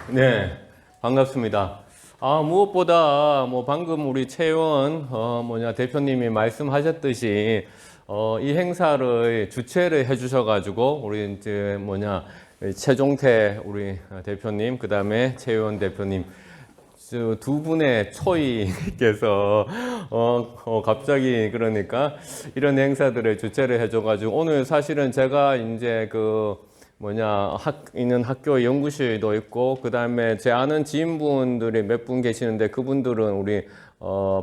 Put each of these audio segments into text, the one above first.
네, 반갑습니다. 무엇보다 방금 우리 최원 대표님이 말씀하셨듯이 이 행사를 주최를 해주셔가지고 우리 이제 최종태 우리 대표님, 그 다음에 최원 대표님 두 분의 초이께서 갑자기 그러니까 이런 행사들을 주최를 해줘가지고 오늘 사실은 제가 이제 있는 학교 연구실도 있고, 그 다음에 제 아는 지인분들이 몇 분 계시는데 그분들은 우리,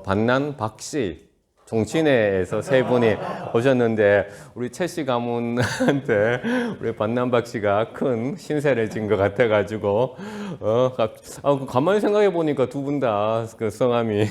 반난 박씨, 종친회에서 세 분이 오셨는데, 우리 최씨 가문한테 우리 반남박 씨가 큰 신세를 진 것 같아가지고, 가만히 생각해 보니까 두 분 다 그 성함이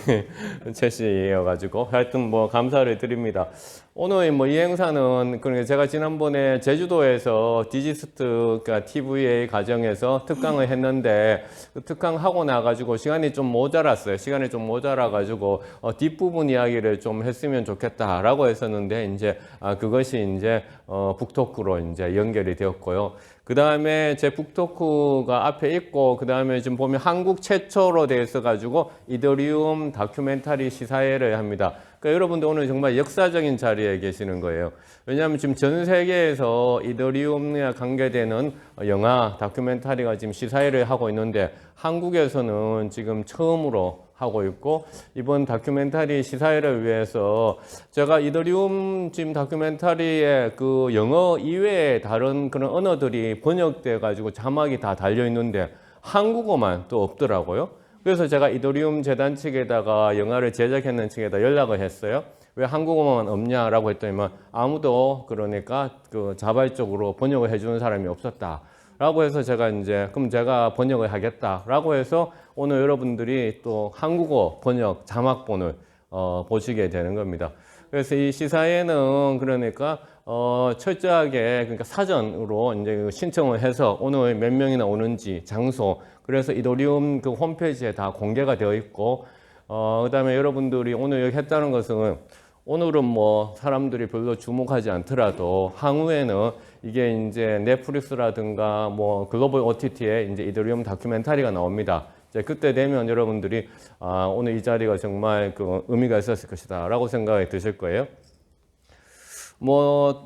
최씨여가지고, 하여튼 감사를 드립니다. 오늘 이 행사는, 그러니까 제가 지난번에 제주도에서 디지스트, 그러니까 TVA 과정에서 특강을 했는데, 그 특강하고 나가지고 시간이 좀 모자랐어요. 시간이 좀 모자라가지고, 뒷부분 이야기를 좀 했으면 좋겠다라고 했었는데, 이제, 그것이 이제, 북토크로 이제 연결이 되었고요. 그 다음에 제 북토크가 앞에 있고, 그 다음에 지금 보면 한국 최초로 되어 있어가지고, 이더리움 다큐멘터리 시사회를 합니다. 그러니까 여러분들 오늘 정말 역사적인 자리에 계시는 거예요. 왜냐하면 지금 전 세계에서 이더리움과 관계되는 영화, 다큐멘터리가 지금 시사회를 하고 있는데, 한국에서는 지금 처음으로 하고 있고, 이번 다큐멘터리 시사회를 위해서 제가 이더리움 지금 다큐멘터리에 그 영어 이외에 다른 그런 언어들이 번역돼 가지고 자막이 다 달려 있는데 한국어만 또 없더라고요. 그래서 제가 이더리움 재단 측에다가 영화를 제작했는 측에다 연락을 했어요. 왜 한국어만 없냐라고 했더니만 아무도 그러니까 그 자발적으로 번역을 해주는 사람이 없었다. 라고 해서 제가 이제 그럼 제가 번역을 하겠다라고 해서 오늘 여러분들이 또 한국어 번역 자막본을 보시게 되는 겁니다. 그래서 이 시사회는 그러니까 철저하게 그러니까 사전으로 이제 신청을 해서 오늘 몇 명이나 오는지 장소, 그래서 이더리움 그 홈페이지에 다 공개가 되어 있고, 그다음에 여러분들이 오늘 여기 했다는 것은 오늘은 사람들이 별로 주목하지 않더라도 향후에는 이게 이제 넷플릭스라든가 글로벌 OTT에 이제 이더리움 다큐멘터리가 나옵니다. 이제 그때 되면 여러분들이 오늘 이 자리가 정말 그 의미가 있었을 것이다 라고 생각이 드실 거예요.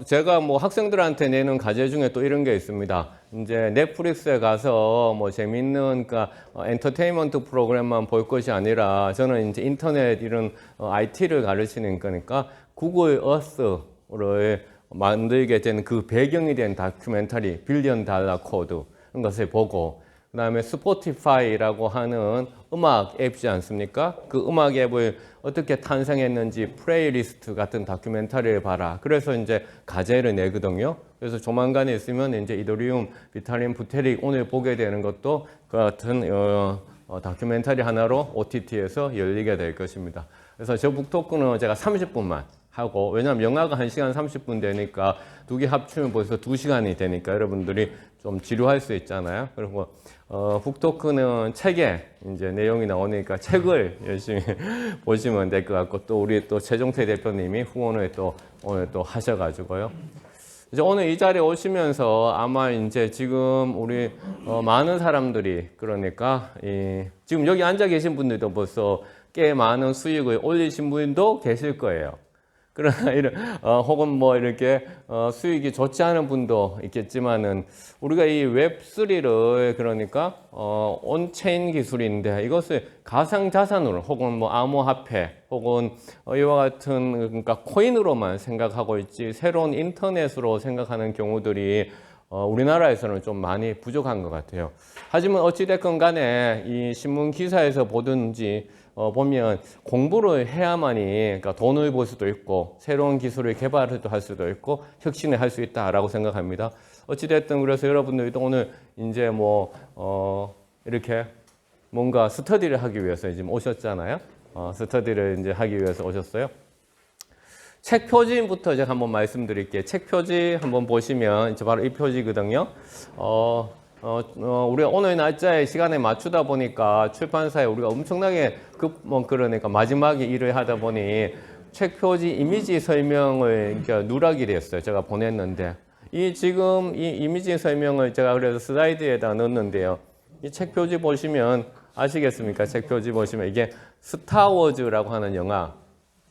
제가 학생들한테 내는 과제 중에 또 이런 게 있습니다. 이제 넷플릭스에 가서 재밌는, 그러니까 엔터테인먼트 프로그램만 볼 것이 아니라 저는 이제 인터넷 이런 IT를 가르치는 거니까 구글 어스를 만들게 된 그 배경이 된 다큐멘터리 빌리언 달러 코드 이런 것을 보고, 그 다음에 스포티파이라고 하는 음악 앱이지 않습니까? 그 음악 앱을 어떻게 탄생했는지 플레이리스트 같은 다큐멘터리를 봐라. 그래서 이제 과제를 내거든요. 그래서 조만간에 있으면 이제 이더리움 비탈린 부테릭 오늘 보게 되는 것도 그 같은 다큐멘터리 하나로 OTT에서 열리게 될 것입니다. 그래서 저 북토크는 제가 30분만 하고, 왜냐하면 영화가 1시간 30분 되니까 두 개 합치면 벌써 2시간이 되니까 여러분들이 좀 지루할 수 있잖아요. 그리고 북토크는 책에 이제 내용이 나오니까 책을 열심히 보시면 될 것 같고, 또 우리 또 최종태 대표님이 후원을 또 오늘 또 하셔가지고요. 이제 오늘 이 자리에 오시면서 아마 이제 지금 우리 많은 사람들이 그러니까 지금 여기 앉아 계신 분들도 벌써 꽤 많은 수익을 올리신 분도 계실 거예요. 그러나 혹은 이렇게 수익이 좋지 않은 분도 있겠지만은, 우리가 이 웹3를 그러니까 온체인 기술인데 이것을 가상 자산으로 혹은 암호화폐 혹은 이와 같은 그러니까 코인으로만 생각하고 있지 새로운 인터넷으로 생각하는 경우들이 우리나라에서는 좀 많이 부족한 것 같아요. 하지만 어찌됐건 간에 이 신문 기사에서 보든지 보면 공부를 해야만이 그러니까 돈을 벌 수도 있고 새로운 기술을 개발을 할 수도 있고 혁신을 할 수 있다라고 생각합니다. 어찌됐든 그래서 여러분들도 오늘 이제 이렇게 뭔가 스터디를 하기 위해서 지금 오셨잖아요. 스터디를 이제 하기 위해서 오셨어요. 책 표지부터 제가 한번 말씀드릴게요. 책 표지 한번 보시면 이제 바로 이 표지거든요. 우리가 오늘 날짜에 시간에 맞추다 보니까 출판사에 우리가 엄청나게 그러니까 마지막에 일을 하다 보니 책 표지 이미지 설명을 그러니까 누락이 됐어요. 제가 보냈는데 지금 이 이미지 설명을 제가 그래서 슬라이드에다 넣었는데요. 이 책 표지 보시면 아시겠습니까? 책 표지 보시면 이게 스타워즈라고 하는 영화,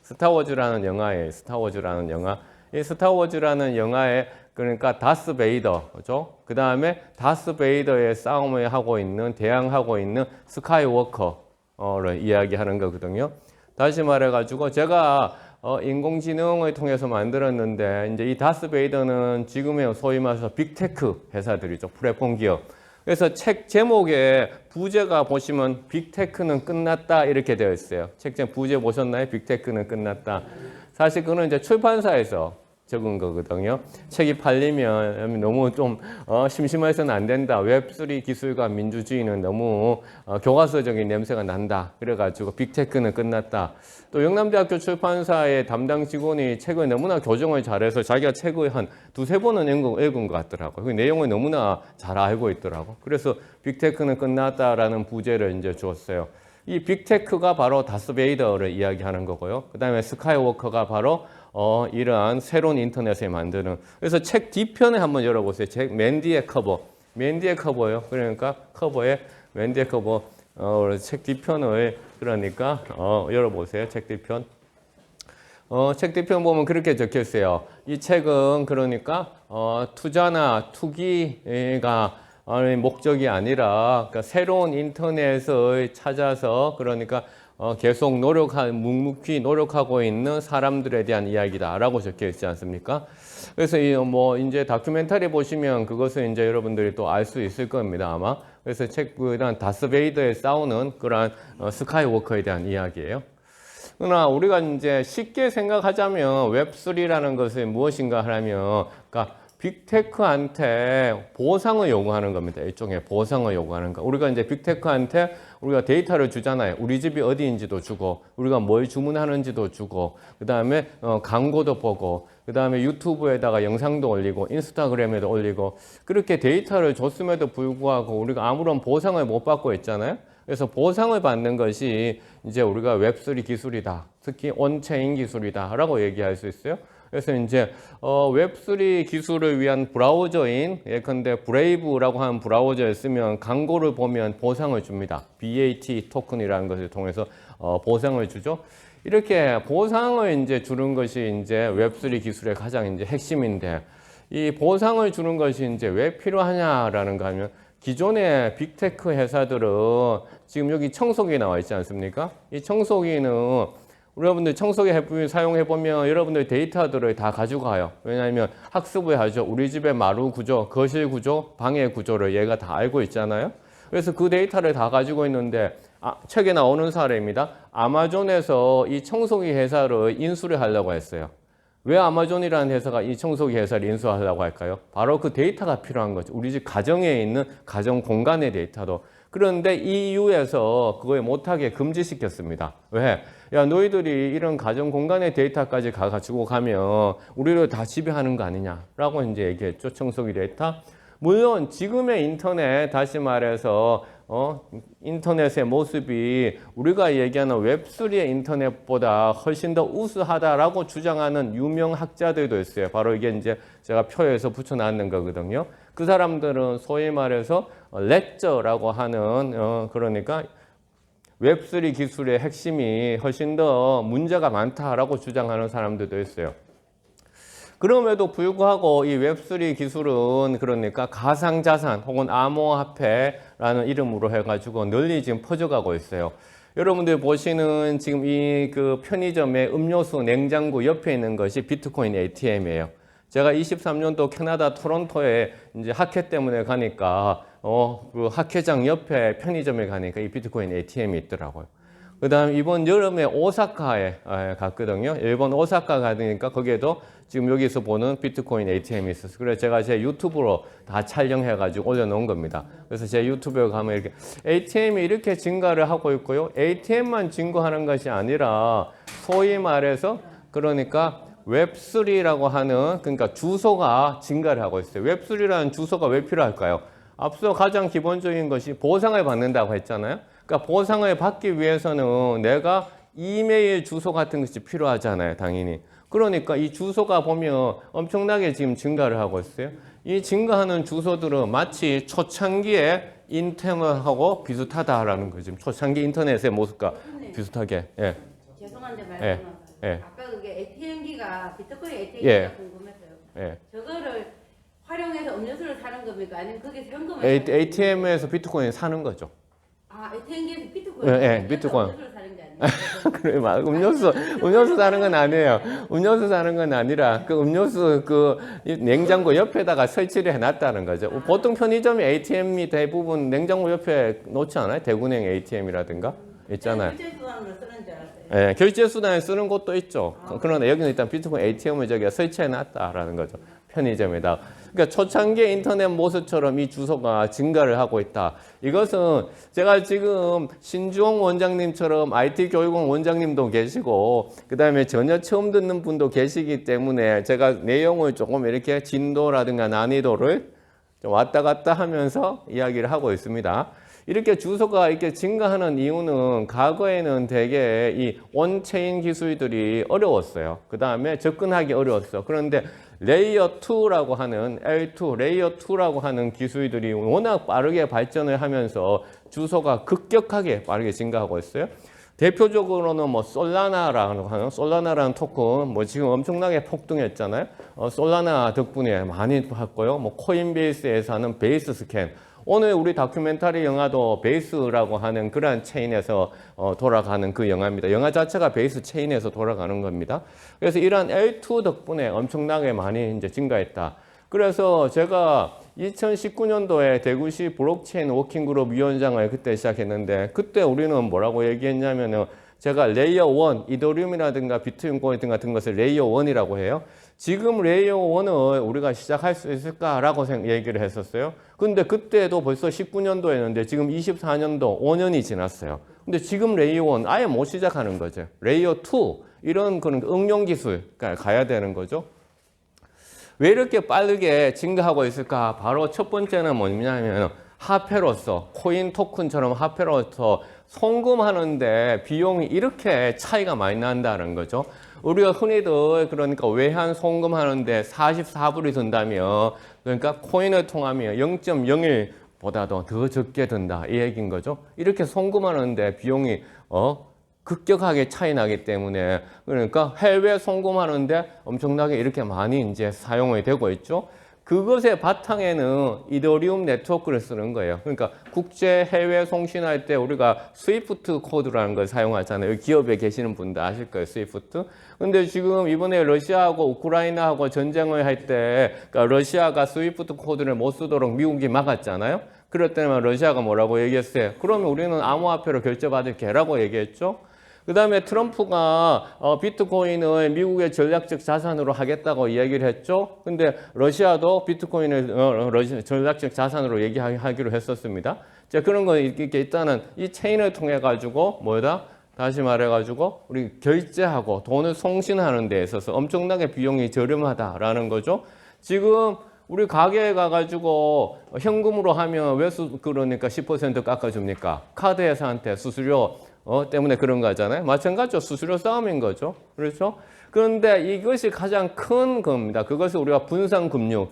스타워즈라는 영화예요. 스타워즈라는 영화. 이 스타워즈라는 영화에 그러니까 다스 베이더, 그죠? 그 다음에 다스 베이더의 싸움을 하고 있는, 대항하고 있는 스카이워커를 이야기하는 거거든요. 다시 말해가지고 제가 인공지능을 통해서 만들었는데 이제 이 다스 베이더는 지금의 소위 말해서 빅테크 회사들이죠. 플랫폼 기업. 그래서 책 제목에 부제가 보시면 빅테크는 끝났다 이렇게 되어 있어요. 책 제목 부제 보셨나요? 빅테크는 끝났다. 사실 그거는 이제 출판사에서 적은 거거든요. 책이 팔리면 너무 좀 심심해서는 안 된다. 웹3 기술과 민주주의는 너무 교과서적인 냄새가 난다. 그래가지고 빅테크는 끝났다. 또 영남대학교 출판사의 담당 직원이 책을 너무나 교정을 잘해서 자기가 책을 한 두세 번은 읽은 것 같더라고요. 그 내용을 너무나 잘 알고 있더라고요. 그래서 빅테크는 끝났다라는 부제를 이제 주었어요. 이 빅테크가 바로 다스베이더를 이야기하는 거고요. 그 다음에 스카이워커가 바로 이러한 새로운 인터넷을 만드는. 그래서 책 뒤편에 한번 열어보세요. 책 맨 뒤에 커버. 맨 뒤에 커버요. 그러니까 커버에 맨 뒤에 커버. 책 뒤편을 그러니까 열어보세요. 책 뒤편. 책 뒤편 보면 그렇게 적혀 있어요. 이 책은 그러니까 투자나 투기가 목적이 아니라 그러니까 새로운 인터넷을 찾아서 그러니까 계속 묵묵히 노력하고 있는 사람들에 대한 이야기다라고 적혀 있지 않습니까? 그래서 이제 다큐멘터리 보시면 그것을 이제 여러분들이 또 알 수 있을 겁니다, 아마. 그래서 책은 다스베이더에 싸우는 그러한 스카이워커에 대한 이야기예요. 그러나 우리가 이제 쉽게 생각하자면 웹3라는 것이 무엇인가 하면, 그러니까 빅테크한테 보상을 요구하는 겁니다. 일종의 보상을 요구하는 거. 우리가 이제 빅테크한테 우리가 데이터를 주잖아요. 우리 집이 어디인지도 주고, 우리가 뭘 주문하는지도 주고, 그 다음에 광고도 보고, 그 다음에 유튜브에다가 영상도 올리고, 인스타그램에도 올리고, 그렇게 데이터를 줬음에도 불구하고 우리가 아무런 보상을 못 받고 있잖아요. 그래서 보상을 받는 것이 이제 우리가 웹3 기술이다. 특히 온체인 기술이다. 라고 얘기할 수 있어요. 그래서 이제 웹3 기술을 위한 브라우저인 예컨대 브레이브라고 하는 브라우저에 쓰면 광고를 보면 보상을 줍니다. BAT 토큰이라는 것을 통해서 보상을 주죠. 이렇게 보상을 이제 주는 것이 이제 웹3 기술의 가장 이제 핵심인데, 이 보상을 주는 것이 이제 왜 필요하냐라는 거 하면, 기존의 빅테크 회사들은 지금 여기 청소기 나와 있지 않습니까? 이 청소기는 여러분들 청소기 사용해보면 여러분들 데이터들을 다 가지고 가요. 왜냐하면 학습을 하죠. 우리 집의 마루 구조, 거실 구조, 방의 구조를 얘가 다 알고 있잖아요. 그래서 그 데이터를 다 가지고 있는데 책에 나오는 사례입니다. 아마존에서 이 청소기 회사를 인수를 하려고 했어요. 왜 아마존이라는 회사가 이 청소기 회사를 인수하려고 할까요? 바로 그 데이터가 필요한 거죠. 우리 집 가정에 있는 가정 공간의 데이터도. 그런데 EU에서 그걸 못하게 금지시켰습니다. 왜? 야, 너희들이 이런 가정 공간의 데이터까지 가지고 가면 우리를 다 지배하는 거 아니냐라고 이제 얘기했죠. 청소기 데이터. 물론 지금의 인터넷, 다시 말해서 인터넷의 모습이 우리가 얘기하는 웹3의 인터넷보다 훨씬 더 우수하다라고 주장하는 유명 학자들도 있어요. 바로 이게 이제 제가 표에서 붙여놨는 거거든요. 그 사람들은 소위 말해서 렉저라고 하는 그러니까 웹3 기술의 핵심이 훨씬 더 문제가 많다라고 주장하는 사람들도 있어요. 그럼에도 불구하고 이 웹3 기술은 그러니까 가상자산 혹은 암호화폐라는 이름으로 해가지고 널리 지금 퍼져가고 있어요. 여러분들 보시는 지금 이 그 편의점의 음료수 냉장고 옆에 있는 것이 비트코인 ATM이에요. 제가 23년도 캐나다 토론토에 이제 학회 때문에 가니까 그 학회장 옆에 편의점에 가니까 이 비트코인 ATM이 있더라고요. 그 다음 이번 여름에 오사카에 갔거든요. 일본 오사카 가니까 거기에도 지금 여기서 보는 비트코인 ATM이 있었어요. 그래서 제가 제 유튜브로 다 촬영해가지고 올려놓은 겁니다. 그래서 제 유튜브에 가면 이렇게 ATM이 이렇게 증가를 하고 있고요. ATM만 증가하는 것이 아니라 소위 말해서 그러니까 웹3라고 하는 그러니까 주소가 증가를 하고 있어요. 웹3라는 주소가 왜 필요할까요? 앞서 가장 기본적인 것이 보상을 받는다고 했잖아요. 그러니까 보상을 받기 위해서는 내가 이메일 주소 같은 것이 필요하잖아요, 당연히. 그러니까 이 주소가 보면 엄청나게 지금 증가를 하고 있어요. 이 증가하는 주소들은 마치 초창기에 인터넷하고 비슷하다라는 거죠. 지금 초창기 인터넷의 모습과 비슷하게. 예. 죄송한데 예. 말씀하세요. 예. 아까 그게 ATM기가 비트코인 ATM기가 예. 궁금해서요. 예. 저거를 활용해서 음료수를 사는 겁니까? 아니면 그게 현금을 ATM에서 비트코인 사는 거죠. 아, ATM기에서 비트코인. 예, 비트코인. 음료수를 사는 게 아니에요. 그래, 막 음료수 사는 건 아니에요. 음료수 사는 건 아니라 그 음료수 그 냉장고 옆에다가 설치를 해놨다는 거죠. 보통 편의점 ATM이 대부분 냉장고 옆에 놓지 않아요? 대구냉 ATM이라든가 있잖아요. 결제 수단으로 쓰는 줄 알았어요. 예, 결제 수단에 쓰는 곳도 있죠. 그러나 여기는 일단 비트코인 ATM을 저기 설치해놨다라는 거죠. 편의점에다. 그러니까 초창기 인터넷 모습처럼 이 주소가 증가를 하고 있다. 이것은 제가 지금 신주홍 원장님처럼 IT 교육원 원장님도 계시고 그다음에 전혀 처음 듣는 분도 계시기 때문에 제가 내용을 조금 이렇게 진도라든가 난이도를 좀 왔다 갔다 하면서 이야기를 하고 있습니다. 이렇게 주소가 이렇게 증가하는 이유는 과거에는 되게 이 온체인 기술들이 어려웠어요. 그 다음에 접근하기 어려웠어. 그런데 레이어 2라고 하는 L2, 레이어 2라고 하는 기술들이 워낙 빠르게 발전을 하면서 주소가 급격하게 빠르게 증가하고 있어요. 대표적으로는 뭐 솔라나라는 토큰 뭐 지금 엄청나게 폭등했잖아요. 솔라나 덕분에 많이 봤고요. 뭐 코인베이스에서 하는 베이스 스캔. 오늘 우리 다큐멘터리 영화도 베이스라고 하는 그러한 체인에서 돌아가는 그 영화입니다. 영화 자체가 베이스 체인에서 돌아가는 겁니다. 그래서 이러한 L2 덕분에 엄청나게 많이 이제 증가했다. 그래서 제가 2019년도에 대구시 블록체인 워킹그룹 위원장을 그때 시작했는데 그때 우리는 뭐라고 얘기했냐면은 제가 레이어 1, 이더리움이라든가 비트코인 같은 것을 레이어 1이라고 해요. 지금 레이어 1을 우리가 시작할 수 있을까라고 얘기를 했었어요. 근데 그때도 벌써 19년도였는데 지금 24년도 5년이 지났어요. 근데 지금 레이어 1 아예 못 시작하는 거죠. 레이어 2 이런 그런 응용 기술 가야 되는 거죠. 왜 이렇게 빠르게 증가하고 있을까? 바로 첫 번째는 뭐냐면 화폐로서 코인 토큰처럼 화폐로서 송금하는데 비용이 이렇게 차이가 많이 난다는 거죠. 우리가 흔히들 그러니까 외환 송금하는데 44불이 든다면 그러니까 코인을 통하면 0.01보다도 더 적게 든다 이 얘기인 거죠. 이렇게 송금하는데 비용이 급격하게 차이 나기 때문에 그러니까 해외 송금하는데 엄청나게 이렇게 많이 이제 사용이 되고 있죠. 그것의 바탕에는 이더리움 네트워크를 쓰는 거예요. 그러니까 국제 해외 송신할 때 우리가 스위프트 코드라는 걸 사용하잖아요. 기업에 계시는 분들 아실 거예요, 스위프트. 근데 지금 이번에 러시아하고 우크라이나하고 전쟁을 할 때 그러니까 러시아가 스위프트 코드를 못 쓰도록 미국이 막았잖아요. 그럴 때만 러시아가 뭐라고 얘기했어요? 그러면 우리는 암호화폐로 결제받을게라고 얘기했죠. 그 다음에 트럼프가 비트코인을 미국의 전략적 자산으로 하겠다고 이야기를 했죠. 근데 러시아도 비트코인을 전략적 자산으로 얘기하기로 했었습니다. 자, 그런 거 이렇게 일단은 이 체인을 통해 가지고 뭐다? 다시 말해 가지고 우리 결제하고 돈을 송신하는 데 있어서 엄청나게 비용이 저렴하다라는 거죠. 지금 우리 가게에 가가지고 현금으로 하면 왜 그러니까 10% 깎아줍니까? 카드 회사한테 수수료 때문에 그런 거잖아요. 마찬가지로 수수료 싸움인 거죠. 그렇죠? 그런데 이것이 가장 큰 겁니다. 그것을 우리가 분산금융,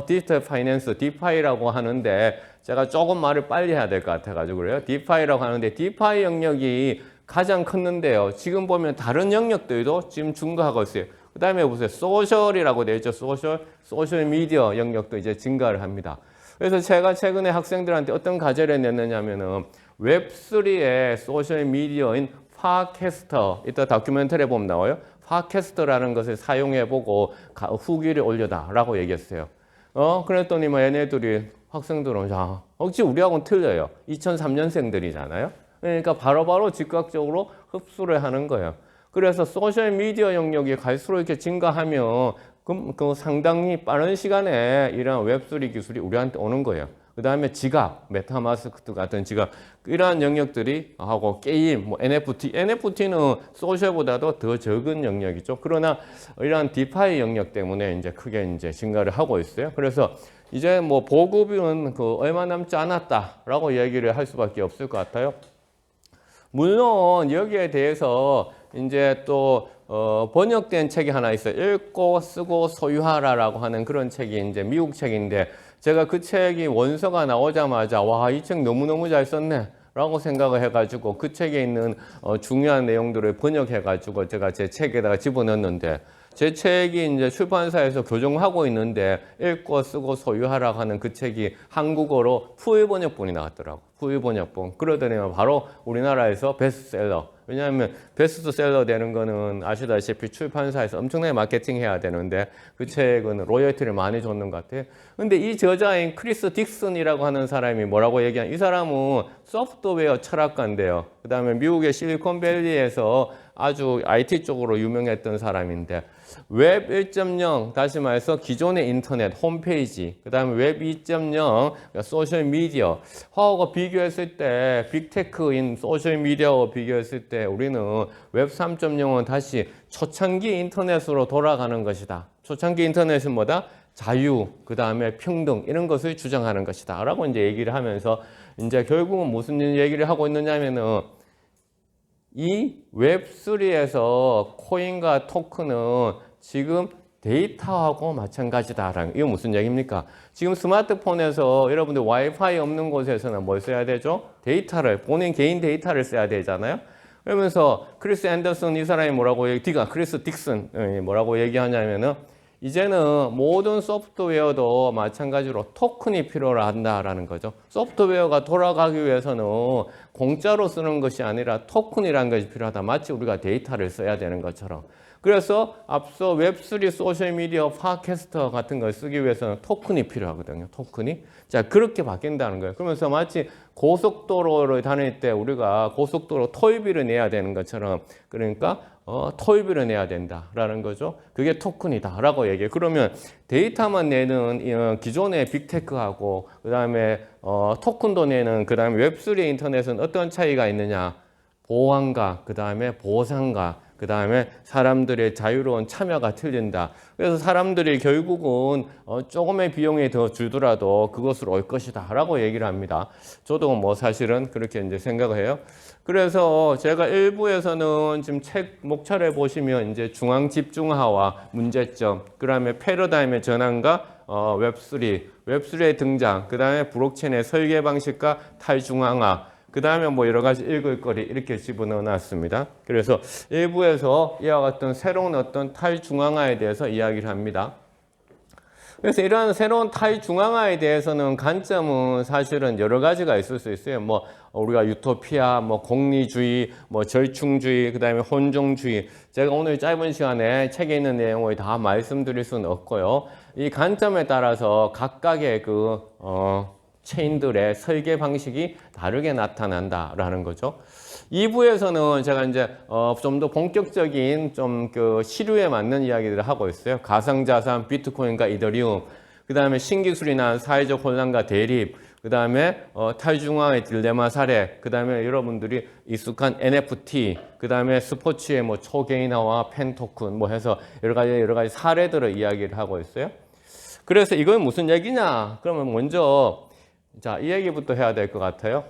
디지털 파이낸스, 디파이라고 하는데 제가 조금 말을 빨리 해야 될 것 같아가지고 그래요. 디파이라고 하는데 디파이 영역이 가장 컸는데요. 지금 보면 다른 영역들도 지금 증가하고 있어요. 그 다음에 보세요. 소셜이라고 되어 있죠. 소셜 미디어 영역도 이제 증가를 합니다. 그래서 제가 최근에 학생들한테 어떤 과제를 냈느냐면은 웹3의 소셜 미디어인 팟캐스터, 이따 다큐멘터리에 보면 나와요. 팟캐스터라는 것을 사용해보고 후기를 올려다라고 얘기했어요. 그랬더니 뭐 얘네들이 학생들은 자, 혹시 우리하고는 틀려요. 2003년생들이잖아요. 그러니까 바로바로 즉각적으로 흡수를 하는 거예요. 그래서 소셜 미디어 영역이 갈수록 이렇게 증가하면 그 상당히 빠른 시간에 이러한 웹3 기술이 우리한테 오는 거예요. 그 다음에 지갑, 메타마스크 같은 지갑, 이러한 영역들이 하고 게임, 뭐 NFT는 소셜보다도 더 적은 영역이죠. 그러나 이러한 디파이 영역 때문에 이제 크게 이제 증가를 하고 있어요. 그래서 이제 뭐 보급은 얼마 남지 않았다라고 얘기를 할 수밖에 없을 것 같아요. 물론 여기에 대해서 이제 또 번역된 책이 하나 있어요. 읽고 쓰고 소유하라라고 하는 그런 책이 이제 미국 책인데 제가 그 책이 원서가 나오자마자 와, 이 책 너무너무 잘 썼네 라고 생각을 해가지고 그 책에 있는 중요한 내용들을 번역해가지고 제가 제 책에다가 집어넣었는데 제 책이 이제 출판사에서 교정하고 있는데 읽고 쓰고 소유하라고 하는 그 책이 한국어로 푸일 번역본이 나왔더라고. 푸일 번역본. 그러더니 바로 우리나라에서 베스트셀러. 왜냐하면 베스트셀러 되는 거는 아시다시피 출판사에서 엄청나게 마케팅 해야 되는데 그 책은 로열티를 많이 줬는 것 같아요. 근데 이 저자인 크리스 딕슨이라고 하는 사람이 뭐라고 얘기하냐. 이 사람은 소프트웨어 철학가인데요. 그 다음에 미국의 실리콘밸리에서 아주 IT 쪽으로 유명했던 사람인데 웹 1.0 다시 말해서 기존의 인터넷 홈페이지 그 다음에 웹 2.0 소셜미디어 하고 비교했을 때 빅테크인 소셜미디어와 비교했을 때 우리는 웹 3.0은 다시 초창기 인터넷으로 돌아가는 것이다. 초창기 인터넷은 뭐다? 자유, 그 다음에 평등 이런 것을 주장하는 것이다 라고 이제 얘기를 하면서 이제 결국은 무슨 얘기를 하고 있느냐면은 이 웹3에서 코인과 토큰은 지금 데이터하고 마찬가지다라는 이거 무슨 얘기입니까? 지금 스마트폰에서 여러분들 와이파이 없는 곳에서는 뭘 써야 되죠? 데이터를 본인 개인 데이터를 써야 되잖아요. 그러면서 크리스 앤더슨 이 사람이 뭐라고 크리스 딕슨 뭐라고 얘기하냐면은 이제는 모든 소프트웨어도 마찬가지로 토큰이 필요하다라는 거죠. 소프트웨어가 돌아가기 위해서는 공짜로 쓰는 것이 아니라 토큰이라는 것이 필요하다. 마치 우리가 데이터를 써야 되는 것처럼. 그래서 앞서 웹3 소셜미디어 팟캐스터 같은 걸 쓰기 위해서는 토큰이 필요하거든요. 토큰이. 자, 그렇게 바뀐다는 거예요. 그러면서 마치 고속도로를 다닐 때 우리가 고속도로 토요비를 내야 되는 것처럼 그러니까 토요비를 내야 된다라는 거죠. 그게 토큰이다라고 얘기해요. 그러면 데이터만 내는 기존의 빅테크하고 그다음에 토큰도 내는 그다음에 웹3 인터넷은 어떤 차이가 있느냐? 보안과 그다음에 보상과 그 다음에 사람들의 자유로운 참여가 틀린다. 그래서 사람들이 결국은 조금의 비용이 더 줄더라도 그것으로 올 것이다 라고 얘기를 합니다. 저도 뭐 사실은 그렇게 이제 생각을 해요. 그래서 제가 1부에서는 지금 책 목차를 보시면 이제 중앙 집중화와 문제점, 그 다음에 패러다임의 전환과 웹3의 등장, 그 다음에 블록체인의 설계 방식과 탈중앙화, 그 다음에 뭐 여러 가지 읽을 거리 이렇게 집어넣어 놨습니다. 그래서 일부에서 이와 같은 새로운 어떤 탈중앙화에 대해서 이야기를 합니다. 그래서 이러한 새로운 탈중앙화에 대해서는 관점은 사실은 여러 가지가 있을 수 있어요. 뭐 우리가 유토피아, 뭐 공리주의, 뭐 절충주의, 그 다음에 혼종주의. 제가 오늘 짧은 시간에 책에 있는 내용을 다 말씀드릴 수는 없고요. 이 관점에 따라서 각각의 체인들의 설계 방식이 다르게 나타난다라는 거죠. 2부에서는 제가 이제 좀 더 본격적인 좀 그 시류에 맞는 이야기들을 하고 있어요. 가상자산, 비트코인과 이더리움, 그 다음에 신기술이 난 사회적 혼란과 대립, 그 다음에 탈중앙의 딜레마 사례, 그 다음에 여러분들이 익숙한 NFT, 그 다음에 스포츠의 뭐 초개인화와 펜토큰 뭐 해서 여러 가지 사례들을 이야기를 하고 있어요. 그래서 이건 무슨 얘기냐? 그러면 먼저 자, 이 얘기부터 해야 될 것 같아요.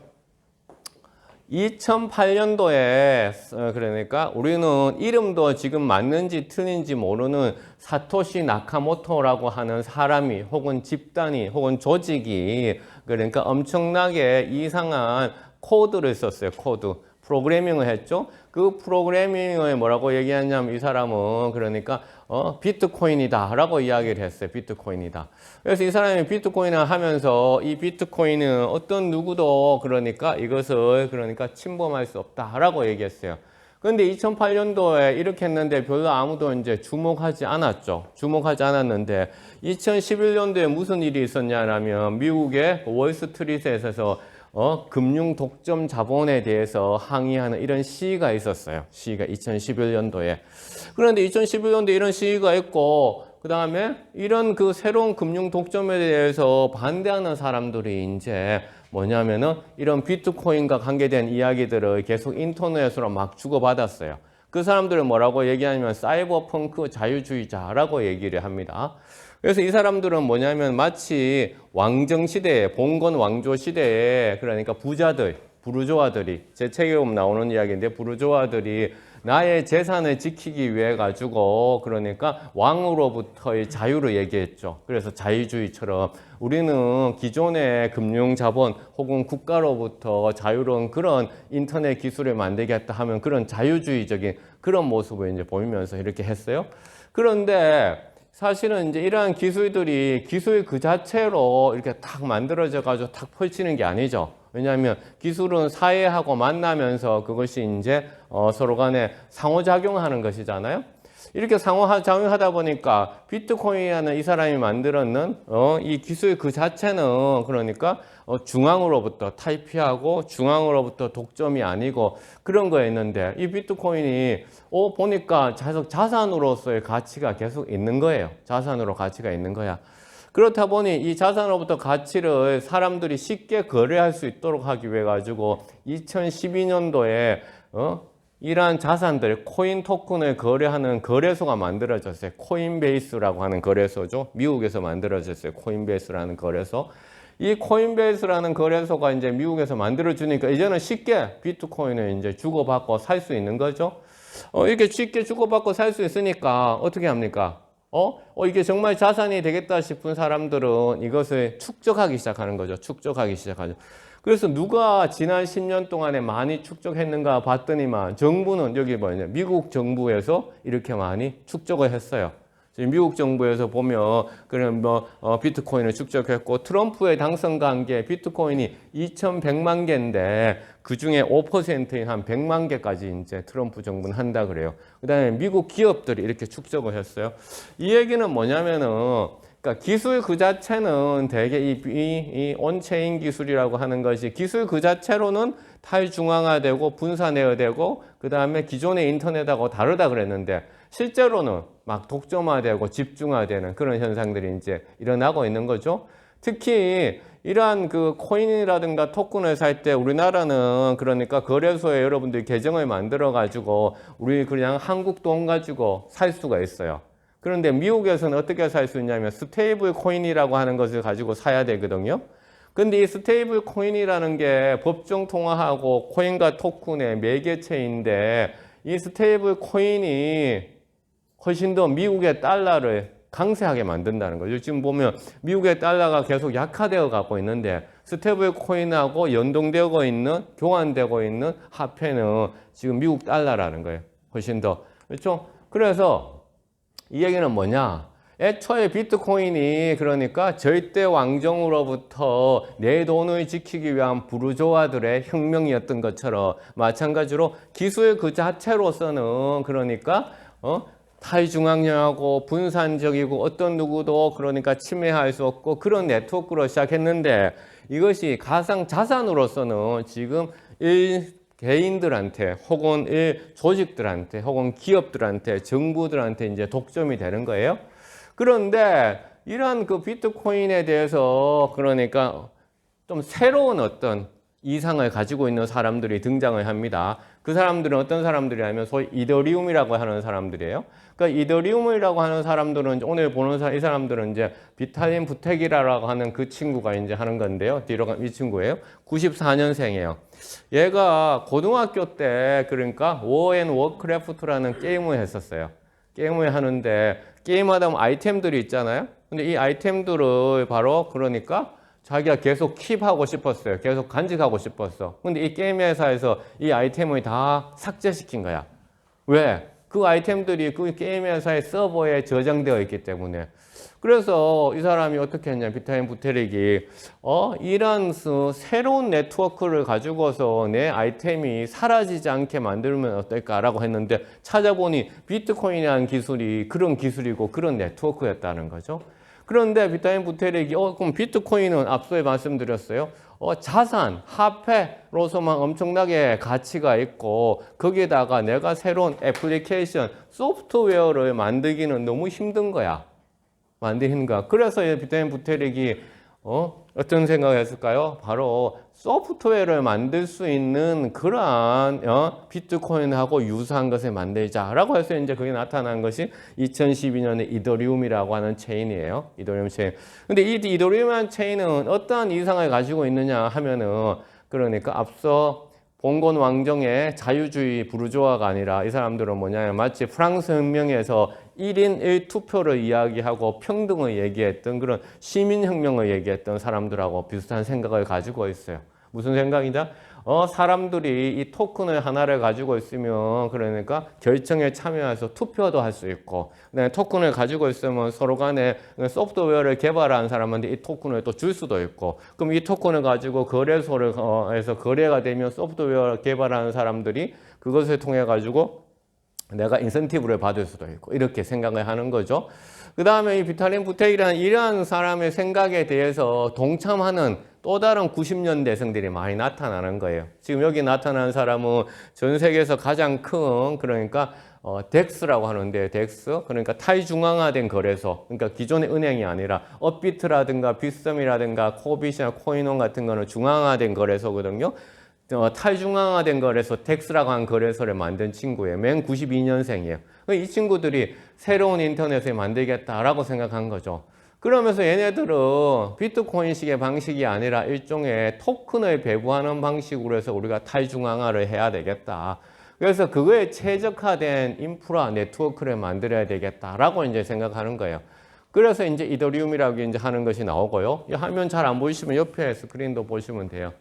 2008년도에 그러니까 우리는 이름도 지금 맞는지 틀린지 모르는 사토시 나카모토라고 하는 사람이 혹은 집단이 혹은 조직이 그러니까 엄청나게 이상한 코드를 썼어요. 코드. 프로그래밍을 했죠. 그 프로그래밍을 뭐라고 얘기하냐면 이 사람은 그러니까 비트코인이다 라고 이야기를 했어요. 비트코인이다. 그래서 이 사람이 비트코인을 하면서 이 비트코인은 어떤 누구도 그러니까 이것을 그러니까 침범할 수 없다 라고 얘기했어요. 그런데 2008년도에 이렇게 했는데 별로 아무도 이제 주목하지 않았죠. 주목하지 않았는데 2011년도에 무슨 일이 있었냐면 미국의 월스트리트에서 금융 독점 자본에 대해서 항의하는 이런 시위가 있었어요. 시위가 2011년도에. 그런데 2011년도에 이런 시위가 있고 그 다음에 이런 그 새로운 금융 독점에 대해서 반대하는 사람들이 이제 뭐냐면은 이런 비트코인과 관계된 이야기들을 계속 인터넷으로 막 주고받았어요. 그 사람들은 뭐라고 얘기하냐면 사이버펑크 자유주의자라고 얘기를 합니다. 그래서 이 사람들은 뭐냐면 마치 왕정 시대에, 봉건 왕조 시대에, 그러니까 부자들, 부르조아들이, 제 책에 보면 나오는 이야기인데, 부르조아들이 나의 재산을 지키기 위해 가지고, 그러니까 왕으로부터의 자유를 얘기했죠. 그래서 자유주의처럼 우리는 기존의 금융자본 혹은 국가로부터 자유로운 그런 인터넷 기술을 만들겠다 하면 그런 자유주의적인 그런 모습을 이제 보이면서 이렇게 했어요. 그런데 사실은 이제 이러한 기술들이 기술 그 자체로 이렇게 탁 만들어져 가지고 탁 펼치는 게 아니죠. 왜냐하면 기술은 사회하고 만나면서 그것이 이제 서로 간에 상호작용하는 것이잖아요. 이렇게 상호작용하다 보니까 비트코인이라는 이 사람이 만들었는 이 기술 그 자체는 그러니까 중앙으로부터 탈피하고 중앙으로부터 독점이 아니고 그런 거였는데 이 비트코인이 보니까 자산으로서의 가치가 계속 있는 거예요. 자산으로 가치가 있는 거야. 그렇다 보니 이 자산으로부터 가치를 사람들이 쉽게 거래할 수 있도록 하기 위해 가지고 2012년도에 이러한 자산들, 코인 토큰을 거래하는 거래소가 만들어졌어요. 코인베이스라고 하는 거래소죠. 미국에서 만들어졌어요. 코인베이스라는 거래소. 이 코인베이스라는 거래소가 이제 미국에서 만들어주니까 이제는 쉽게 비트코인을 이제 주고받고 살 수 있는 거죠. 이렇게 쉽게 주고받고 살 수 있으니까 어떻게 합니까? 이게 정말 자산이 되겠다 싶은 사람들은 이것을 축적하기 시작하는 거죠. 축적하기 시작하죠. 그래서 누가 지난 10년 동안에 많이 축적했는가 봤더니만 정부는 여기 뭐냐, 미국 정부에서 이렇게 많이 축적을 했어요. 미국 정부에서 보면 그런 비트코인을 축적했고 트럼프의 당선과 함께 비트코인이 2,100만 개인데 그 중에 5%인 한 100만 개까지 이제 트럼프 정부는 한다 그래요. 그다음에 미국 기업들이 이렇게 축적을 했어요. 이 얘기는 뭐냐면은 그러니까 기술 그 자체는 대개 이 온체인 기술이라고 하는 것이 기술 그 자체로는 탈중앙화되고 분산되어되고 그 다음에 기존의 인터넷하고 다르다 그랬는데 실제로는 막 독점화되고 집중화되는 그런 현상들이 이제 일어나고 있는 거죠. 특히 이러한 그 코인이라든가 토큰을 살 때 우리나라는 그러니까 거래소에 여러분들이 계정을 만들어 가지고 우리 그냥 한국 돈 가지고 살 수가 있어요. 그런데 미국에서는 어떻게 살 수 있냐면 스테이블 코인이라고 하는 것을 가지고 사야 되거든요. 근데 이 스테이블 코인이라는 게 법정 통화하고 코인과 토큰의 매개체인데 이 스테이블 코인이 훨씬 더 미국의 달러를 강세하게 만든다는 거죠. 지금 보면 미국의 달러가 계속 약화되어 가고 있는데 스테이블 코인하고 연동되고 있는, 교환되고 있는 화폐는 지금 미국 달러라는 거예요. 훨씬 더. 그렇죠? 그래서 이 얘기는 뭐냐? 애초에 비트코인이 그러니까 절대 왕정으로부터 내 돈을 지키기 위한 부르조아들의 혁명이었던 것처럼 마찬가지로 기술 그 자체로서는 그러니까 탈중앙형하고 분산적이고 어떤 누구도 그러니까 침해할 수 없고 그런 네트워크로 시작했는데 이것이 가상 자산으로서는 지금 개인들한테 혹은 조직들한테 혹은 기업들한테 정부들한테 이제 독점이 되는 거예요. 그런데 이러한 그 비트코인에 대해서 그러니까 좀 새로운 어떤 이상을 가지고 있는 사람들이 등장을 합니다. 그 사람들은 어떤 사람들이냐면 소위 이더리움이라고 하는 사람들이에요. 그러니까 이더리움이라고 하는 사람들은 오늘 보는 이 사람들은 이제 비탈린 부텍이라고 하는 그 친구가 이제 하는 건데요. 이 친구예요. 94년생이에요. 얘가 고등학교 때 그러니까 워앤 워크래프트라는 게임을 했었어요. 게임을 하는데 게임하다 보면 아이템들이 있잖아요. 근데 이 아이템들을 바로 그러니까 자기가 계속 킵하고 싶었어요. 계속 간직하고 싶었어. 근데 이 게임 회사에서 이 아이템을 다 삭제시킨 거야. 왜? 그 아이템들이 그 게임 회사의 서버에 저장되어 있기 때문에. 그래서 이 사람이 어떻게 했냐, 비타민 부테릭이 이런 새로운 네트워크를 가지고서 내 아이템이 사라지지 않게 만들면 어떨까라고 했는데 찾아보니 비트코인이라는 기술이 그런 기술이고 그런 네트워크였다는 거죠. 그런데 비타민 부테릭이 그럼 비트코인은 앞서에 말씀드렸어요. 자산, 화폐로서만 엄청나게 가치가 있고 거기에다가 내가 새로운 애플리케이션, 소프트웨어를 만들기는 너무 힘든 거야. 만드는 거야. 그래서 비타민 부테릭이 어떤 생각을 했을까요? 바로 소프트웨어를 만들 수 있는 그러한 비트코인하고 유사한 것을 만들자라고 해서 이제 그게 나타난 것이 2012년에 이더리움이라고 하는 체인이에요. 이더리움 체인. 근데 이 이더리움이라는 체인은 어떠한 이상을 가지고 있느냐 하면은 그러니까 앞서 봉건 왕정의 자유주의 부르주아가 아니라 이 사람들은 뭐냐면 마치 프랑스 혁명에서 1인 1투표를 이야기하고 평등을 얘기했던 그런 시민혁명을 얘기했던 사람들하고 비슷한 생각을 가지고 있어요. 무슨 생각이냐? 사람들이 이 토큰을 하나를 가지고 있으면 그러니까 결정에 참여해서 투표도 할 수 있고 그다음에 토큰을 가지고 있으면 서로 간에 소프트웨어를 개발한 사람한테 이 토큰을 또 줄 수도 있고 그럼 이 토큰을 가지고 거래소를 해서 거래가 되면 소프트웨어 개발하는 사람들이 그것을 통해 가지고 내가 인센티브를 받을 수도 있고 이렇게 생각을 하는 거죠. 그 다음에 이 비탈린 부텍이라는 이러한 사람의 생각에 대해서 동참하는 또 다른 90년대생들이 많이 나타나는 거예요. 지금 여기 나타난 사람은 전 세계에서 가장 큰 그러니까 덱스라고 하는데 덱스 그러니까 탈중앙화된 거래소 그러니까 기존의 은행이 아니라 업비트라든가 빗썸이라든가 코빗이나 코인원 같은 거는 중앙화된 거래소거든요. 탈중앙화된 거래소 덱스라고 하는 거래소를 만든 친구예요. 맨 92년생이에요. 이 친구들이 새로운 인터넷을 만들겠다라고 생각한 거죠. 그러면서 얘네들은 비트코인식의 방식이 아니라 일종의 토큰을 배부하는 방식으로 해서 우리가 탈중앙화를 해야 되겠다. 그래서 그거에 최적화된 인프라 네트워크를 만들어야 되겠다라고 이제 생각하는 거예요. 그래서 이제 이더리움이라고 이제 하는 것이 나오고요. 이 화면 잘 안 보이시면 옆에 스크린도 보시면 돼요.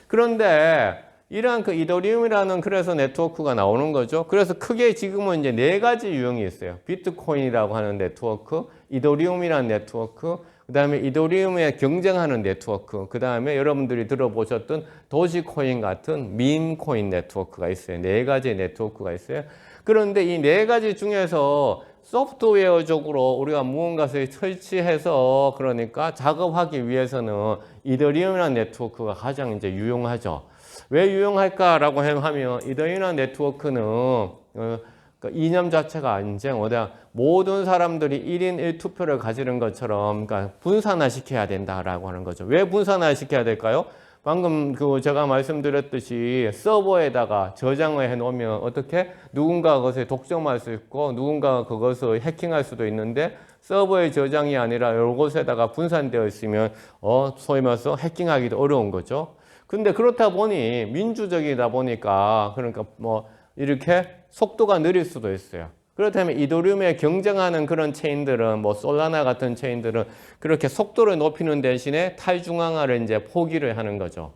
그런데 이러한 그 이더리움이라는 그래서 네트워크가 나오는 거죠. 그래서 크게 지금은 이제 4가지 유형이 있어요. 비트코인이라고 하는 네트워크, 이더리움이라는 네트워크, 그 다음에 이더리움에 경쟁하는 네트워크, 그 다음에 여러분들이 들어보셨던 도지코인 같은 밈코인 네트워크가 있어요. 4가지 네트워크가 있어요. 그런데 이 4가지 중에서 소프트웨어적으로 우리가 무언가를 설치해서 그러니까 작업하기 위해서는 이더리움이라는 네트워크가 가장 이제 유용하죠. 왜 유용할까라고 하면 이더리움 네트워크는 그 이념 자체가 이제 모든 사람들이 1인 1투표를 가지는 것처럼 그러니까 분산화시켜야 된다라고 하는 거죠. 왜 분산화시켜야 될까요? 방금 그 제가 말씀드렸듯이 서버에다가 저장을 해 놓으면 어떻게 누군가 그것을 독점할 수 있고 누군가 그것을 해킹할 수도 있는데 서버의 저장이 아니라 이곳에다가 분산되어 있으면 소위 말해서 해킹하기도 어려운 거죠. 근데 그렇다 보니 민주적이다 보니까 그러니까 뭐 이렇게 속도가 느릴 수도 있어요. 그렇다면 이더리움에 경쟁하는 그런 체인들은 뭐 솔라나 같은 체인들은 그렇게 속도를 높이는 대신에 탈중앙화를 이제 포기를 하는 거죠.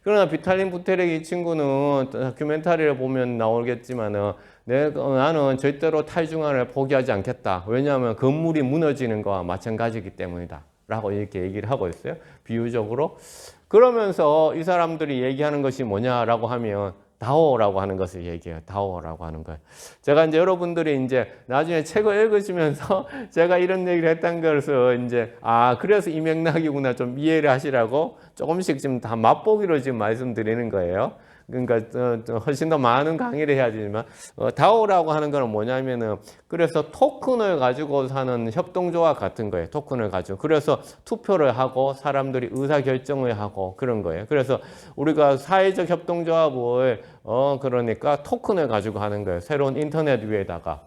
그러나 비탈린 부테렉 이 친구는 다큐멘터리를 보면 나오겠지만은 나는 절대로 탈중앙화를 포기하지 않겠다. 왜냐하면 건물이 무너지는 거와 마찬가지이기 때문이다. 라고 이렇게 얘기를 하고 있어요. 비유적으로. 그러면서 이 사람들이 얘기하는 것이 뭐냐라고 하면 다오라고 하는 것을 얘기해요. 다오라고 하는 거예요. 제가 이제 여러분들이 이제 나중에 책을 읽으시면서 제가 이런 얘기를 했던 것을 이제 그래서 이 맥락이구나 좀 이해를 하시라고 조금씩 지금 다 맛보기로 지금 말씀드리는 거예요. 그러니까 훨씬 더 많은 강의를 해야 되지만 다오라고 하는 거는 뭐냐면은 그래서 토큰을 가지고 사는 협동조합 같은 거예요. 토큰을 가지고 그래서 투표를 하고 사람들이 의사결정을 하고 그런 거예요. 그래서 우리가 사회적 협동조합을 그러니까 토큰을 가지고 하는 거예요. 새로운 인터넷 위에다가.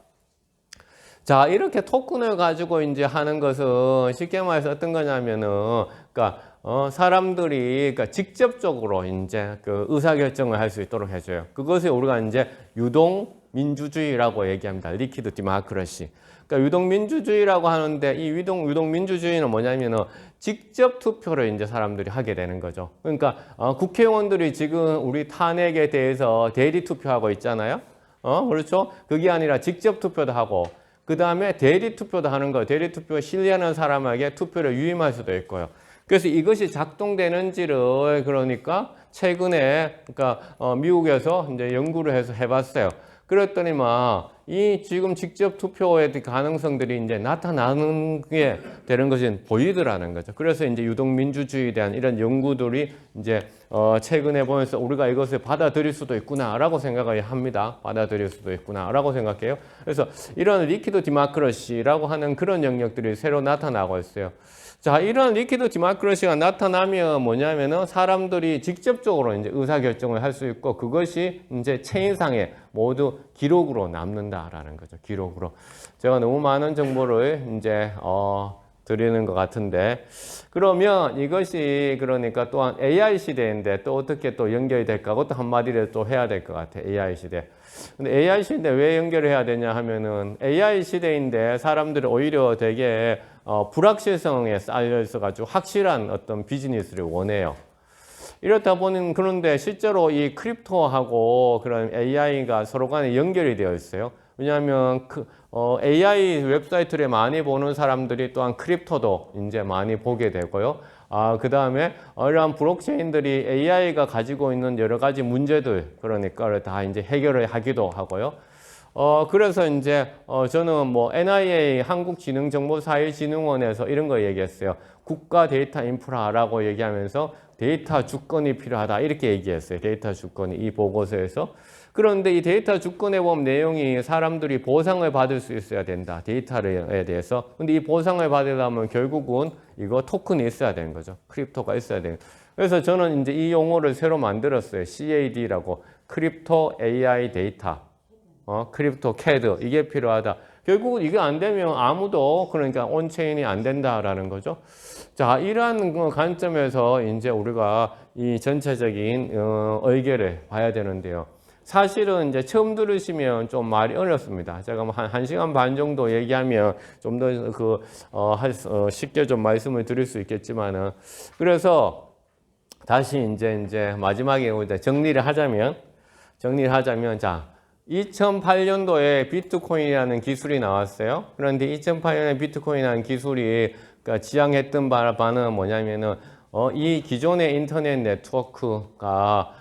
자, 이렇게 토큰을 가지고 이제 하는 것은 쉽게 말해서 어떤 거냐면은 그러니까 사람들이 그러니까 직접적으로 이제 그 의사결정을 할 수 있도록 해줘요. 그것을 우리가 이제 유동민주주의라고 얘기합니다. 리퀴드 디모크라시. 그러니까 유동민주주의라고 하는데 이 유동민주주의는 뭐냐면은 직접 투표를 이제 사람들이 하게 되는 거죠. 그러니까 국회의원들이 지금 우리 탄핵에 대해서 대리 투표하고 있잖아요. 그렇죠? 그게 아니라 직접 투표도 하고 그 다음에 대리 투표도 하는 거예요. 대리 투표에 신뢰하는 사람에게 투표를 유임할 수도 있고요. 그래서 이것이 작동되는지를 그러니까 최근에 그러니까 미국에서 이제 연구를 해서 해봤어요. 그랬더니 이 지금 직접 투표의 가능성들이 이제 나타나는 게 되는 것이 보이더라는 거죠. 그래서 이제 유동민주주의에 대한 이런 연구들이 이제 최근에 보면서 우리가 이것을 받아들일 수도 있구나라고 생각을 합니다. 받아들일 수도 있구나라고 생각해요. 그래서 이런 리퀴드 디모크라시라고 하는 그런 영역들이 새로 나타나고 있어요. 자, 이런 리퀴드 디모크라시가 나타나면 뭐냐면은 사람들이 직접적으로 이제 의사결정을 할 수 있고 그것이 이제 체인상에 모두 기록으로 남는다라는 거죠. 기록으로. 제가 너무 많은 정보를 이제 드리는 것 같은데 그러면 이것이 그러니까 또한 AI 시대인데 또 어떻게 또 연결이 될까? 그것도 한마디를 또 해야 될 것 같아요. AI 시대. 근데 AI 시대 왜 연결해야 되냐 하면은 AI 시대인데 사람들이 오히려 되게 불확실성에 쌓여 있어가지고 확실한 어떤 비즈니스를 원해요. 이렇다 보니 그런데 실제로 이 크립토하고 그런 AI가 서로 간에 연결이 되어 있어요. 왜냐하면 AI 웹사이트를 많이 보는 사람들이 또한 크립토도 이제 많이 보게 되고요. 그 다음에 이러한 블록체인들이 AI가 가지고 있는 여러 가지 문제들, 그러니까 다 이제 해결을 하기도 하고요. 그래서 이제 저는 뭐 NIA 한국지능정보사회진흥원에서 이런 거 얘기했어요. 국가 데이터 인프라라고 얘기하면서 데이터 주권이 필요하다 이렇게 얘기했어요. 데이터 주권이 이 보고서에서. 그런데 이 데이터 주권에 보면 내용이 사람들이 보상을 받을 수 있어야 된다. 데이터에 대해서. 근데 이 보상을 받으려면 결국은 이거 토큰이 있어야 되는 거죠. 크립토가 있어야 되는. 그래서 저는 이제 이 용어를 새로 만들었어요. CAD라고. 크립토 AI 데이터. 크립토 캐드. 이게 필요하다. 결국은 이게 안 되면 아무도 그러니까 온체인이 안 된다라는 거죠. 자, 이러한 관점에서 이제 우리가 이 전체적인 의견을 봐야 되는데요. 사실은 이제 처음 들으시면 좀 말이 어렵습니다. 제가 뭐 한 시간 반 정도 얘기하면 좀 더 쉽게 좀 말씀을 드릴 수 있겠지만은 그래서 다시 이제 마지막에 정리를 하자면 자, 2008년도에 비트코인이라는 기술이 나왔어요. 그런데 2008년에 비트코인이라는 기술이 그러니까 지향했던 바는 뭐냐면은 이 기존의 인터넷 네트워크가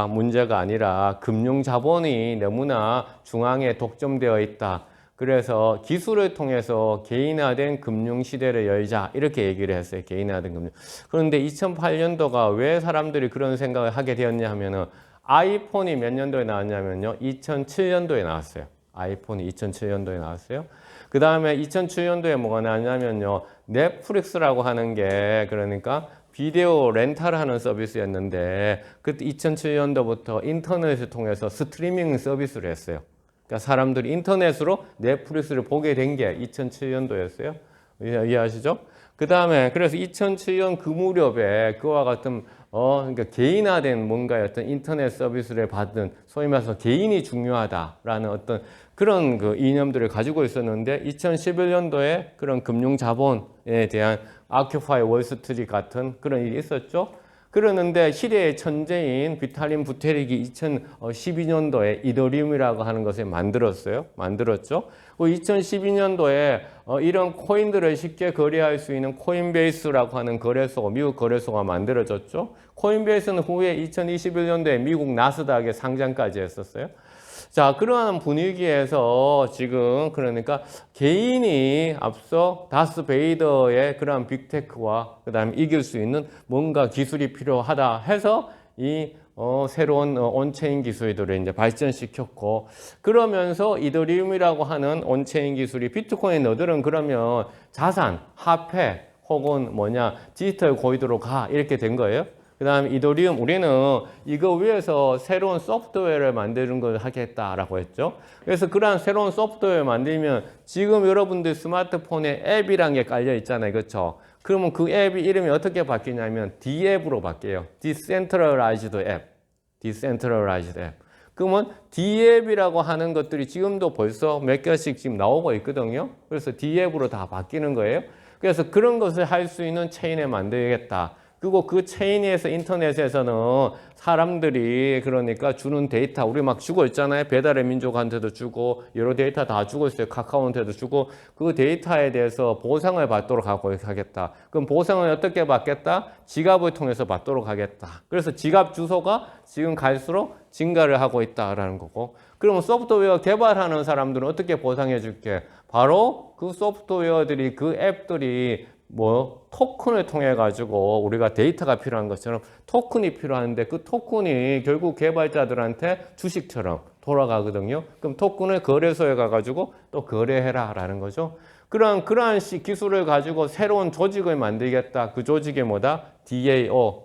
문제가 아니라 금융 자본이 너무나 중앙에 독점되어 있다. 그래서 기술을 통해서 개인화된 금융 시대를 열자 이렇게 얘기를 했어요. 개인화된 금융. 그런데 2008년도가 왜 사람들이 그런 생각을 하게 되었냐 하면은 아이폰이 몇 년도에 나왔냐면요. 2007년도에 나왔어요. 아이폰이 2007년도에 나왔어요. 그 다음에 2007년도에 뭐가 나왔냐면요. 넷플릭스라고 하는 게 그러니까 비디오 렌탈을 하는 서비스였는데 그때 2007년도부터 인터넷을 통해서 스트리밍 서비스를 했어요. 그러니까 사람들이 인터넷으로 넷플릭스를 보게 된 게 2007년도였어요. 이해하시죠? 그 다음에 그래서 2007년 그 무렵에 그와 같은 그러니까 개인화된 뭔가의 어떤 인터넷 서비스를 받은 소위 말해서 개인이 중요하다라는 어떤 그런 그 이념들을 가지고 있었는데 2011년도에 그런 금융 자본에 대한 아큐파이 월스트리트 같은 그런 일이 있었죠. 그러는데 시대의 천재인 비탈린 부테릭이 2012년도에 이더리움이라고 하는 것을 만들었죠. 2012년도에 이런 코인들을 쉽게 거래할 수 있는 코인베이스라고 하는 거래소, 미국 거래소가 만들어졌죠. 코인베이스는 후에 2021년도에 미국 나스닥에 상장까지 했었어요. 자, 그러한 분위기에서 지금 그러니까 개인이 앞서 다스 베이더의 그러한 빅테크와 그다음에 이길 수 있는 뭔가 기술이 필요하다 해서 이 새로운 온체인 기술들을 이제 발전시켰고 그러면서 이더리움이라고 하는 온체인 기술이 비트코인 너들은 그러면 자산, 화폐 혹은 디지털 고유도로 가 이렇게 된 거예요. 그 다음에 이더리움 우리는 이거 위해서 새로운 소프트웨어를 만드는 걸 하겠다라고 했죠. 그래서 그러한 새로운 소프트웨어를 만들면 지금 여러분들 스마트폰에 앱이란 게 깔려 있잖아요. 그렇죠? 그러면 그 앱이 이름이 어떻게 바뀌냐면 D앱으로 바뀌어요. Decentralized App. Decentralized App. 그러면 D앱이라고 하는 것들이 지금도 벌써 몇 개씩 지금 나오고 있거든요. 그래서 D앱으로 다 바뀌는 거예요. 그래서 그런 것을 할 수 있는 체인을 만들겠다. 그리고 그 체인에서 인터넷에서는 사람들이 그러니까 주는 데이터 우리 막 주고 있잖아요. 배달의 민족한테도 주고 여러 데이터 다 주고 있어요. 카카오한테도 주고 그 데이터에 대해서 보상을 받도록 하겠다. 그럼 보상을 어떻게 받겠다? 지갑을 통해서 받도록 하겠다. 그래서 지갑 주소가 지금 갈수록 증가를 하고 있다라는 거고. 그러면 소프트웨어 개발하는 사람들은 어떻게 보상해 줄게? 바로 그 소프트웨어들이 그 앱들이 토큰을 통해 가지고 우리가 데이터가 필요한 것처럼 토큰이 필요한데 그 토큰이 결국 개발자들한테 주식처럼 돌아가거든요. 그럼 토큰을 거래소에 가가지고 또 거래해라 라는 거죠. 그러한 기술을 가지고 새로운 조직을 만들겠다. 그 조직이 뭐다? DAO,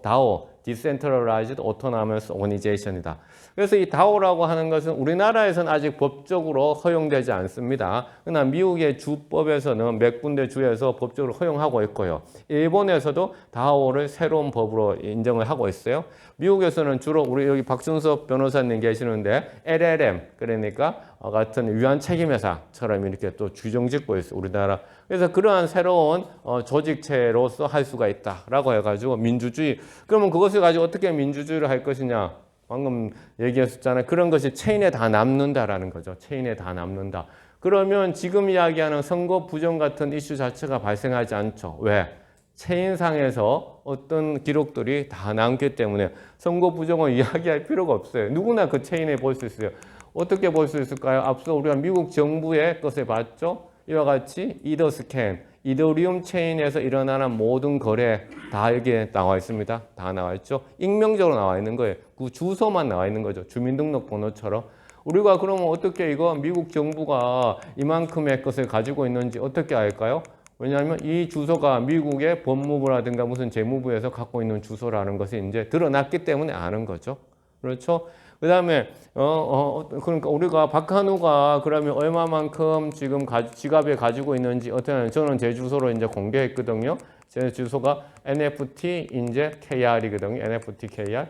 Decentralized Autonomous Organization이다. 그래서 이 DAO라고 하는 것은 우리나라에서는 아직 법적으로 허용되지 않습니다. 그러나 미국의 주법에서는 몇 군데 주에서 법적으로 허용하고 있고요. 일본에서도 DAO를 새로운 법으로 인정을 하고 있어요. 미국에서는 주로 우리 여기 박준섭 변호사님 계시는데 LLM, 그러니까 같은 유한 책임회사처럼 이렇게 또 규정짓고 있어요. 우리나라. 그래서 그러한 새로운 조직체로서 할 수가 있다라고 해가지고 민주주의. 그러면 그것을 가지고 어떻게 민주주의를 할 것이냐? 방금 얘기했었잖아요. 그런 것이 체인에 다 남는다라는 거죠. 체인에 다 남는다. 그러면 지금 이야기하는 선거 부정 같은 이슈 자체가 발생하지 않죠. 왜? 체인상에서 어떤 기록들이 다 남기 때문에 선거 부정을 이야기할 필요가 없어요. 누구나 그 체인에 볼 수 있어요. 어떻게 볼 수 있을까요? 앞서 우리가 미국 정부의 것을 봤죠. 이와 같이 이더 스캔, 이더리움 체인에서 일어나는 모든 거래 다 여기에 나와 있습니다. 다 나와 있죠. 익명적으로 나와 있는 거예요. 그 주소만 나와 있는 거죠. 주민등록번호처럼. 우리가 그러면 어떻게 이거 미국 정부가 이만큼의 것을 가지고 있는지 어떻게 알까요? 왜냐하면 이 주소가 미국의 법무부라든가 무슨 재무부에서 갖고 있는 주소라는 것이 이제 드러났기 때문에 아는 거죠. 그렇죠? 그 다음에, 그러니까 우리가 박한우가 그러면 얼마만큼 지금 지갑에 가지고 있는지 어떻게, 저는 제 주소로 이제 공개했거든요. 제 주소가 NFT 이제 KR이거든요. NFT KR.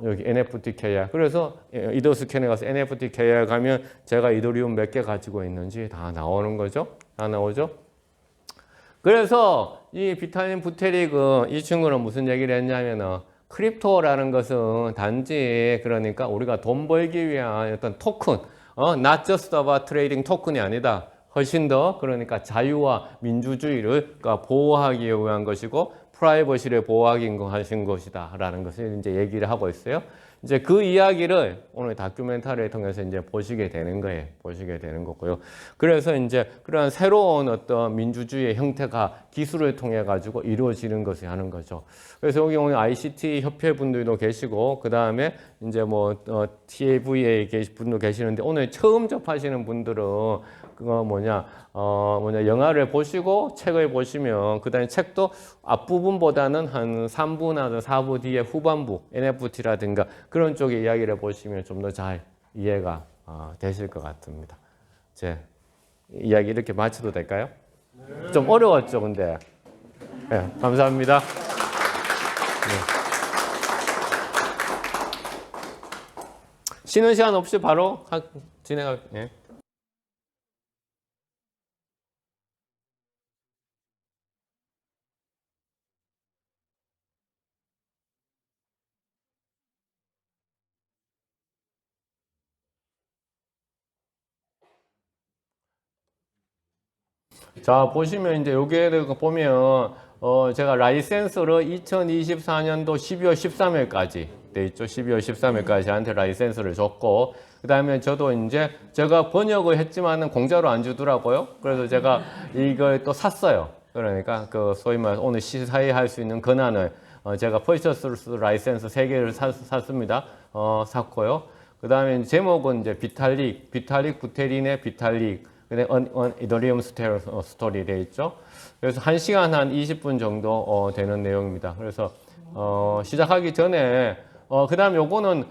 여기 NFT KR. 그래서 이더스캔에 가서 NFT KR 가면 제가 이더리움 몇 개 가지고 있는지 다 나오는 거죠. 다 나오죠. 그래서 이 비탈린 부테릭은 이 친구는 무슨 얘기를 했냐면은 크립토라는 것은 단지 그러니까 우리가 돈 벌기 위한 어떤 토큰, not just about trading 토큰이 아니다. 훨씬 더 그러니까 자유와 민주주의를 보호하기 위한 것이고 프라이버시를 보호하기 위한 것이다라는 것을 이제 얘기를 하고 있어요. 이제 그 이야기를 오늘 다큐멘터리를 통해서 이제 보시게 되는 거예요. 보시게 되는 거고요. 그래서 이제 그런 새로운 어떤 민주주의의 형태가 기술을 통해 가지고 이루어지는 것을 하는 거죠. 그래서 여기 오늘 ICT 협회 분들도 계시고 그 다음에 이제 뭐 TAVA 분도 계시는데 오늘 처음 접하시는 분들은 그거 뭐냐 영화를 보시고 책을 보시면 그다음에 책도 앞부분보다는 한 3부나 4부 뒤에 후반부 NFT라든가 그런 쪽의 이야기를 보시면 좀 더 잘 이해가 되실 것 같습니다. 제 이야기 이렇게 마쳐도 될까요? 네. 좀 어려웠죠, 근데. 네, 감사합니다. 네. 쉬는 시간 없이 바로 진행할게요. 네. 자, 보시면 이제 여기에 보면 제가 라이센스를 2024년도 12월 13일까지 돼 있죠. 12월 13일까지 저한테 라이센스를 줬고 그 다음에 저도 이제 제가 번역을 했지만은 공짜로 안 주더라고요. 그래서 제가 이걸 또 샀어요. 그러니까 그 소위 말 오늘 시사회 할 수 있는 권한을 제가 퍼셔스 라이센스 3개를 샀습니다. 샀고요. 그 다음에 제목은 이제 비탈릭 부테린의 비탈릭 이더리움 스토리 되어 있죠. 그래서 1시간 한 20분 정도 되는 내용입니다. 그래서 시작하기 전에 그 다음 요거는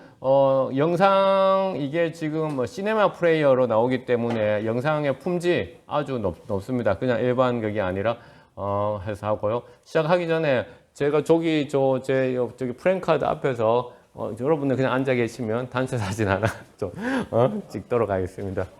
영상 이게 지금 시네마 플레이어로 나오기 때문에 영상의 품질 아주 높습니다. 그냥 일반 그게 아니라 해서 하고요. 시작하기 전에 제가 저기 프랭카드 앞에서 여러분들 그냥 앉아 계시면 단체 사진 하나 좀 찍도록 하겠습니다.